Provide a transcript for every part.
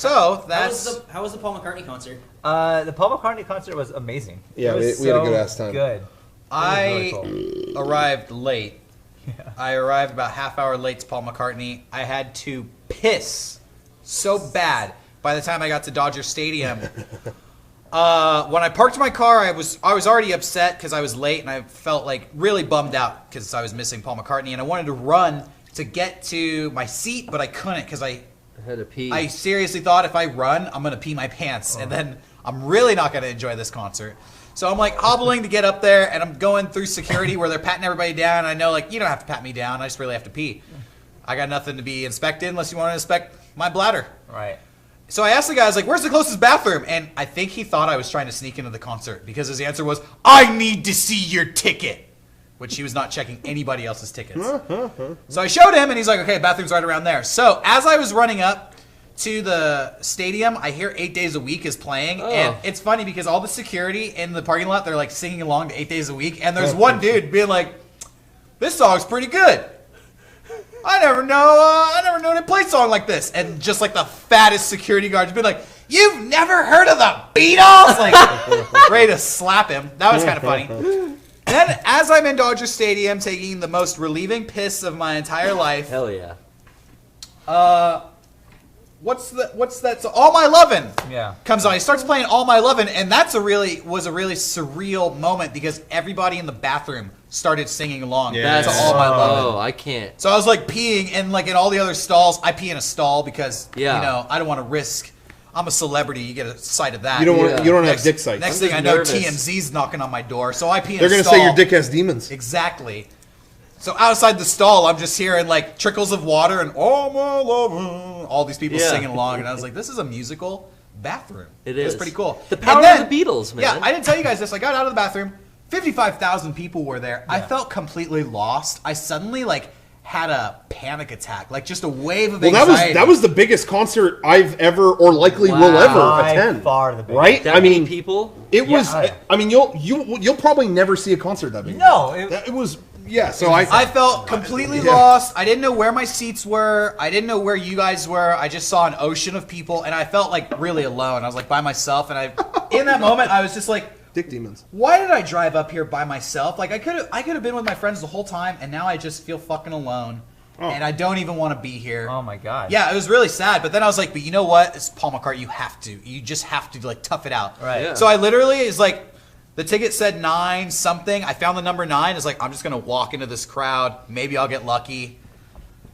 So that's how was the Paul McCartney concert? The Paul McCartney concert was amazing. Yeah, we had a good ass time. Good. I really cool. arrived late. Yeah. I arrived about half hour late to Paul McCartney. I had to piss so bad by the time I got to Dodger Stadium. When I parked my car, I was already upset because I was late, and I felt like really bummed out because I was missing Paul McCartney, and I wanted to run to get to my seat, but I couldn't because I had to pee. I seriously thought if I run, I'm gonna pee my pants, and then I'm really not gonna enjoy this concert. So I'm like hobbling to get up there, and I'm going through security where they're patting everybody down. And I know, like, you don't have to pat me down. I just really have to pee. I got nothing to be inspected unless you want to inspect my bladder. Right. So I asked the guy, I was like, where's the closest bathroom? And I think he thought I was trying to sneak into the concert because his answer was, I need to see your ticket, which he was not checking anybody else's tickets. So I showed him, and he's like, okay, bathroom's right around there. So as I was running up to the stadium, I hear 8 Days a Week is playing, and it's funny because all the security in the parking lot, they're like singing along to 8 Days a Week, and there's one dude being like, this song's pretty good. I never know they play a song like this. And just like the fattest security guard just be like, you've never heard of the Beatles? Like, ready to slap him. That was kind of funny. And then as I'm in Dodger Stadium taking the most relieving piss of my entire life. Hell yeah. What's that song? All My Lovin' Yeah. comes on. He starts playing All My Lovin', and was a really surreal moment because everybody in the bathroom started singing along to All My Lovin'. Oh, I can't. So I was like peeing, and like in all the other stalls, I pee in a stall because you Yeah. know I don't want to risk. I'm a celebrity. You get a sight of that. You don't want. Yeah. You don't have dick sites. Next I'm thing just I know, nervous. TMZ's knocking on my door, so I pee in They're a gonna stall. say your dick has demons. Exactly. So outside the stall, I'm just hearing like trickles of water and all my love, all these people Yeah. singing along, and I was like, "This is a musical bathroom." It It's is. pretty cool. The power And then- of the Beatles, man. Yeah, I didn't tell you guys this. I got out of the bathroom. 55,000 people were there. I felt completely lost. I suddenly like had a panic attack, like just a wave of anxiety. that was the biggest concert I've ever or likely will ever By attend. far the biggest. Right? That I many mean, people. it was. Yeah. I mean, you'll probably never see a concert that big. No, It was. Yeah. So I felt completely lost. I didn't know where my seats were. I didn't know where you guys were. I just saw an ocean of people, and I felt like really alone. I was like by myself, and in that moment, I was just like, dick demons. why did I drive up here by myself? Like I could have been with my friends the whole time, and now I just feel fucking alone, and I don't even want to be here. Oh my god. Yeah, it was really sad. But then I was like, but you know what? It's Paul McCartney. You just have to like tough it out. Right. Yeah. So I literally is like, the ticket said 9 something. I found the number 9. It's like, I'm just gonna walk into this crowd. Maybe I'll get lucky.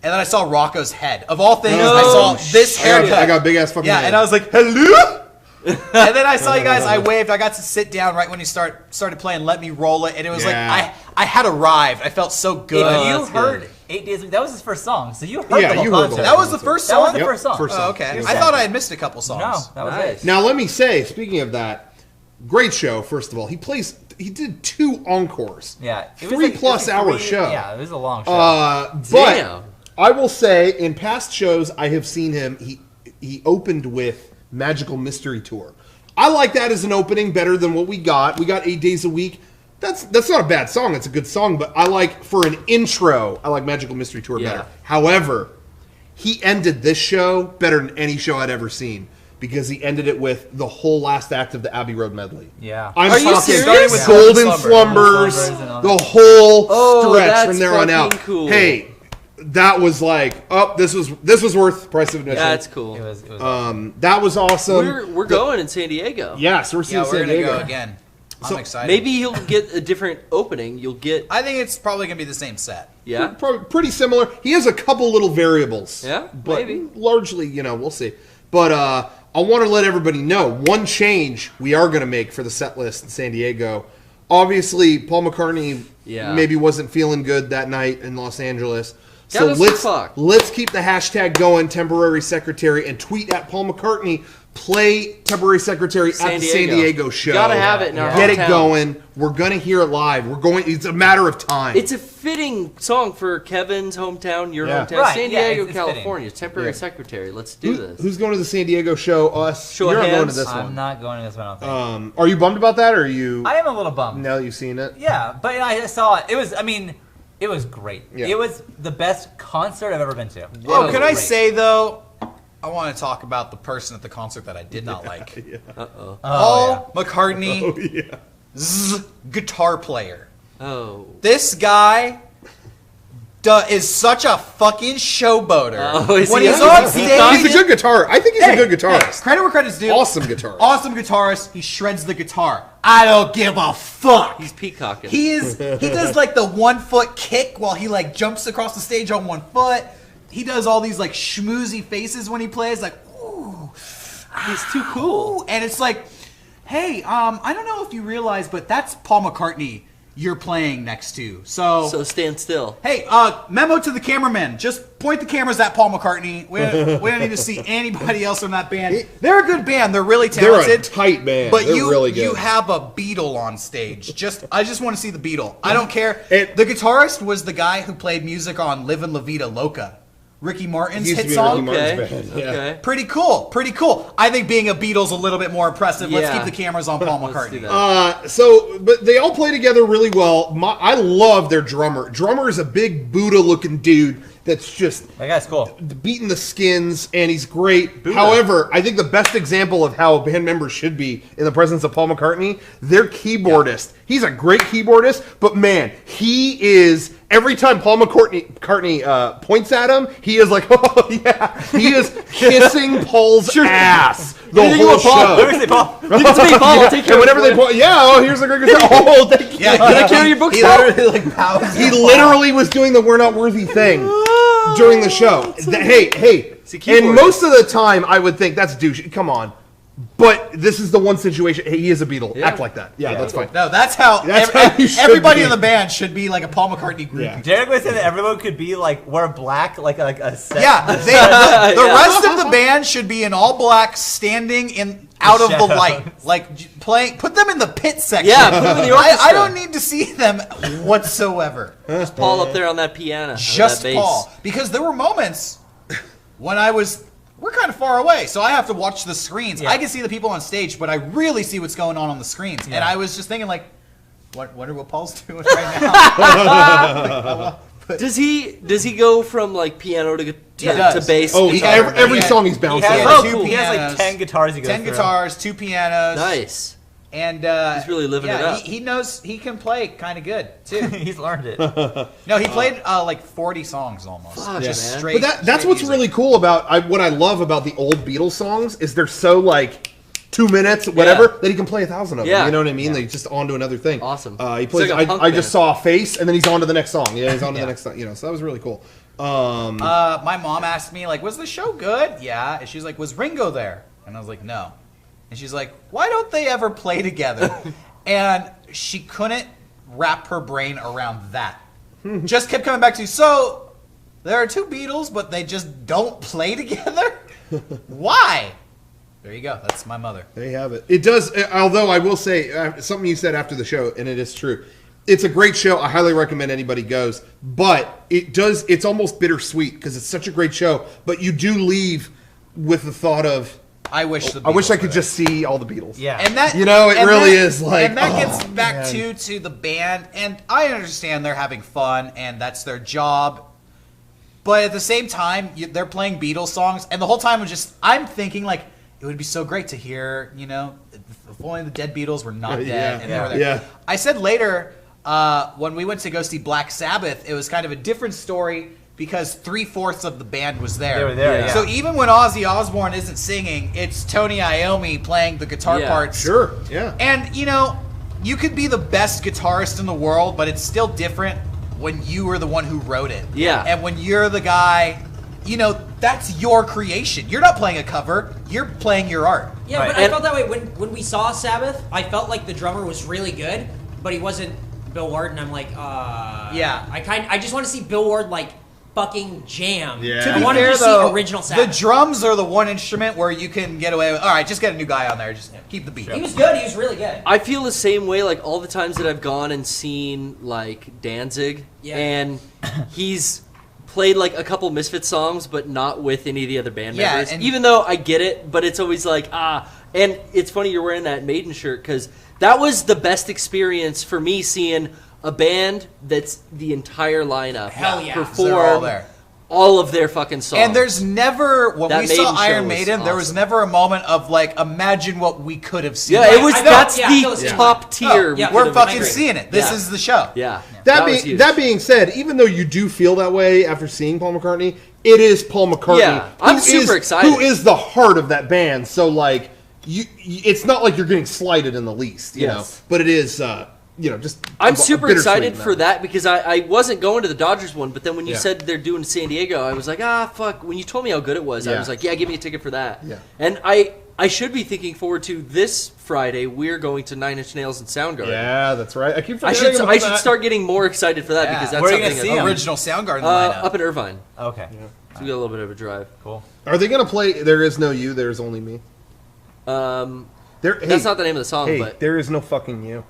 And then I saw Rocco's head. Of all things, I saw this haircut. I got big ass fucking. Yeah, head. and I was like, hello. And then I saw you guys. I waved. I got to sit down right when you started playing "Let Me Roll It," and it was Yeah. like I had arrived. I felt so good. If you that's heard good. 8 Days, that was his first song, so you heard Yeah, the whole you heard the concert. whole That was the first That song. was the Yep, first song. first song. Oh, okay. Yeah. I thought I had missed a couple songs. No, that was Nice. it. Now let me say, speaking of that, great show. First of all, he did 2 encores. Yeah, it was 3 like- plus it was like hour 3 show. Yeah, it was a long show. But Damn. I will say, in past shows I have seen him, he opened with Magical Mystery Tour. I like that as an opening better than what we got. We got 8 Days a Week. That's not a bad song. It's a good song, but I like for an intro, I like Magical Mystery Tour Yeah. better. However, he ended this show better than any show I'd ever seen because he ended it with the whole last act of the Abbey Road medley. Yeah. I'm Are you talking serious? Starting with Golden Golden Slumbers, Slumbers and all the that. whole Oh, stretch that's from there on out. fucking cool. Hey, that was like, this was worth price of admission. That's cool. It was That was awesome. We're going in San Diego. Yes, we're seeing Yeah, we're San gonna Diego. go again. I'm So, excited. Maybe you'll get a different opening. You'll get I think it's probably gonna be the same set. yeah. Probably pretty similar. He has a couple little variables. Yeah, but maybe. largely, we'll see. But I want to let everybody know one change we are going to make for the set list in San Diego. Obviously, Paul McCartney maybe wasn't feeling good that night in Los Angeles. So Give us the fuck. let's keep the hashtag going, temporary secretary, and tweet at Paul McCartney. Play temporary secretary at the San Diego show. Gotta have it in our Get it hometown. going. We're gonna hear it live. It's a matter of time. It's a fitting song for Kevin's hometown, your Yeah. hometown, Right, San yeah, Diego, it's California. Temporary Yeah. secretary. Let's do this. Who's going to the San Diego show? Us. Show You're of not going to hands. this I'm one. not going to this one, I don't think. Are you bummed about that, or are you? I am a little bummed. Now that you've seen it. Yeah, but I saw it. It was great. Yeah. It was the best concert I've ever been to. Oh, can I Great. say though, I want to talk about the person at the concert that I did not like. Uh-oh. Paul McCartney, Oh yeah. guitar player. Oh. This guy is such a fucking showboater. Oh, is when he? he's on He's stage, He's a good guitar. I think he's a good guitarist. credit where credit's due. Awesome guitarist. Awesome guitarist. He shreds the guitar. I don't give a fuck. He's peacocking. He does like the 1 foot kick while he like jumps across the stage on 1 foot. He does all these like schmoozy faces when he plays, like, ooh. He's too cool. And it's like, hey, I don't know if you realize, but that's Paul McCartney you're playing next to. So stand still. hey, memo to the cameraman. Just point the cameras at Paul McCartney. We don't need to see anybody else from that band. They're a good band. They're really They're talented. a tight band. But They're you really good. you have a Beatle on stage. I just want to see the Beatle. I don't care. And- The guitarist was the guy who played music on Livin' La Vida Loca, Ricky Martin's Used to hit be in song. Ricky Okay. Martin's band, yeah. Okay. Pretty cool. I think being a Beatles a little bit more impressive. Let's Yeah. keep the cameras on Paul Let's do McCartney. that. But they all play together really well. I love their drummer. Drummer is a big Buddha-looking dude that's just That guy's cool. beating the skins, and he's great. Buddha. However, I think the best example of how a band member should be in the presence of Paul McCartney, their keyboardist. He's a great keyboardist, but man, he is. Every time Paul McCartney points at him, he is like, oh yeah, he is kissing Paul's ass the Anything you whole want, Paul. show. Look at Paul. Give it to me, Paul. I'll take care And of whenever it. they point, yeah, oh, here's a great guitar. Oh, thank you. Yeah, Can I carry your books, he Paul? literally like bows. He literally was doing the "we're not worthy" thing during the show. Hey, a keyboardist. and most of the time, I would think that's douche. Come on, but this is the one situation. Hey, he is a Beatle. Yeah. Act like that. Yeah, that's fine. No, that's how, How you should everybody be. in the band should be like a Paul McCartney group. Yeah. Jared was saying that everyone could be like wear black, like a set. Yeah, the Yeah. rest of the band should be in all black, standing in out of the shadows. light, like playing. Put them in the pit section. Yeah, put them in the I orchestra. don't need to see them whatsoever. Just Paul up there on that piano. or Just that bass. Paul, because there were moments when we're kind of far away, so I have to watch the screens. Yeah. I can see the people on stage, but I really see what's going on the screens. And I was just thinking, like, wonder what Paul's doing right now. Does he go from like piano to does. bass? Oh, guitar? every Yeah. song he's He bouncing. has, Yeah, like, two he has like pianos. 10 guitars he goes 10 through. guitars, 2 pianos. Nice. And He's really living yeah, it up. He knows he can play kind of good too. He's learned it. No, he played like 40 songs almost. Fuck, Just man. straight. But that's straight what's music. really cool about what I love about the old Beatles songs is they're so like 2 minutes, whatever, Yeah. that he can play 1,000 of them. Yeah. You know what I mean? They just on to another thing. Awesome. He plays. It's like a punk I just band. saw a face, and then he's on to the next song. Yeah, he's on to the next song. You know, so that was really cool. My mom asked me like, "Was the show good?" Yeah, and she's like, "Was Ringo there?" And I was like, "No." And she's like, "Why don't they ever play together?" And she couldn't wrap her brain around that. Just kept coming back to, so there are 2 Beatles, but they just don't play together? Why? There you go. That's my mother. There you have it. It does, although I will say something you said after the show, and it is true. It's a great show. I highly recommend anybody goes. But it's almost bittersweet because it's such a great show. But you do leave with the thought of, I wish the I wish Beatles I were could there. just see all the Beatles. Yeah. And that, You know, it and really that- is like, and that oh, gets back man. to the band, and I understand they're having fun and that's their job, but at the same time, they're playing Beatles songs, and the whole time I'm thinking like, it would be so great to hear, you know, if only the dead Beatles were not dead Yeah, and they were there. yeah. I said later, when we went to go see Black Sabbath, it was kind of a different story because 3/4 of the band was there. They were there, yeah. So even when Ozzy Osbourne isn't singing, it's Tony Iommi playing the guitar Yeah. parts. Sure, yeah. And, you know, you could be the best guitarist in the world, but it's still different when you were the one who wrote it. Yeah. And when you're the guy, you know, that's your creation. You're not playing a cover. You're playing your art. Yeah, Right. but I And- felt that way when we saw Sabbath. I felt like the drummer was really good, but he wasn't Bill Ward, and I'm like, Yeah. I just want to see Bill Ward like fucking jam. Yeah. To I be wanted fair, to see though, original the Sabbath. drums are the one instrument where you can get away with, all right, just get a new guy on there. Just keep the beat. He was good. He was really good. I feel the same way, like all the times that I've gone and seen like Danzig, Yeah. and he's played like a couple Misfits songs, but not with any of the other band Yeah, members. and- Even though I get it, but it's always like And it's funny you're wearing that Maiden shirt because that was the best experience for me seeing a band that's the entire lineup Hell yeah. perform They're all there. all of their fucking songs. And there's never, when That we saw Maiden show Iron was Maiden, there was awesome. never a moment of like, imagine what we could have seen. yeah, it was. I know, That's yeah, I feel the the same top way. tier. Oh, yeah, We're could've fucking been seeing it. This Yeah. is the show. Yeah. That was being huge. that being said, even though you do feel that way after seeing Paul McCartney, it is Paul McCartney. Yeah, I'm who super is- excited. Who is the heart of that band? So like, it's not like you're getting slighted in the least, you know. Yes. But it is, just. I'm super excited bittersweet for in that because I wasn't going to the Dodgers one, but then when you Yeah. said they're doing San Diego, I was like, fuck. When you told me how good it was, I Yeah. was like, yeah, give me a ticket for that. Yeah. And I should be thinking forward to this Friday. We're going to Nine Inch Nails and Soundgarden. Yeah, that's right. I keep I forgetting should about I should that. start getting more excited for that Yeah. because that's Where are you something gonna see 'em? Original Soundgarden lineup. up in Irvine. Okay. So we got a little bit of a drive. Cool. Are they gonna play? There is no you. There's only me. That's not the name of the song, Hey, but there is no fucking you.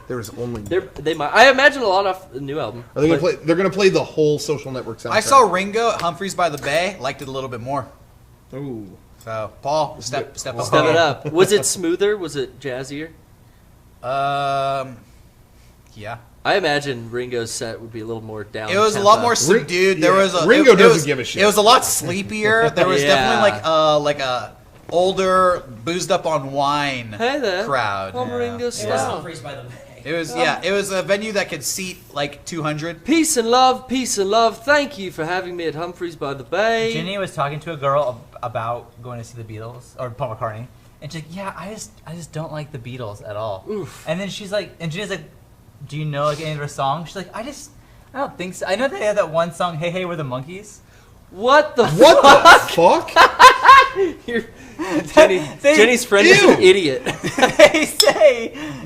There is only me. they might. I imagine a lot off the new album. Are they gonna but- play? They're gonna play the whole Social Network soundtrack. I saw Ringo at Humphreys by the Bay. Liked it a little bit more. Ooh. So, Paul, step up. Step it up. Was it smoother? Was it jazzier? Yeah. I imagine Ringo's set would be a little more down. It was a lot more subdued. There yeah. was a Ringo it doesn't was- give a shit. It was a lot sleepier. There was Yeah. definitely like a older, boozed up on wine Hey there, crowd. I'm Ringo It was Starr. Humphreys by the Bay. It was a venue that could seat like 200. Peace and love, peace and love. Thank you for having me at Humphreys by the Bay. Ginny was talking to a girl about going to see the Beatles or Paul McCartney, and she's like, "Yeah, I just don't like the Beatles at all." Oof. And then she's like, and Ginny's like, "Do you know like any of their songs?" She's like, I don't think so. I know they have that one song, "Hey Hey We're the Monkeys." What the What the fuck? You're- Jenny's friend is an idiot.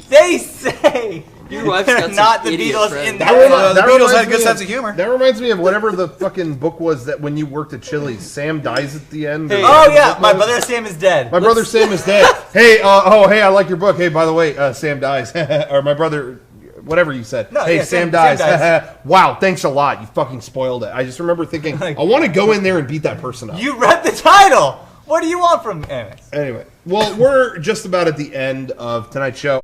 they say Your wife's they're got some not the idiot Beatles friends. in The that. Beatles reminds had a good me sense of humor. That reminds me of whatever the fucking book was that when you worked at Chili's, Sam dies at the end. Hey. or Oh whatever the yeah, book my was. brother Sam is dead. My brother Sam is dead. Hey, hey, I like your book. Hey, by the way, Sam dies. Or my brother, whatever you said. No, hey, yeah, Sam Sam dies. dies. Wow, thanks a lot. You fucking spoiled it. I just remember thinking, I want to go in there and beat that person up. You read the title. What do you want from? Anyways. Anyway, well, we're just about at the end of tonight's show.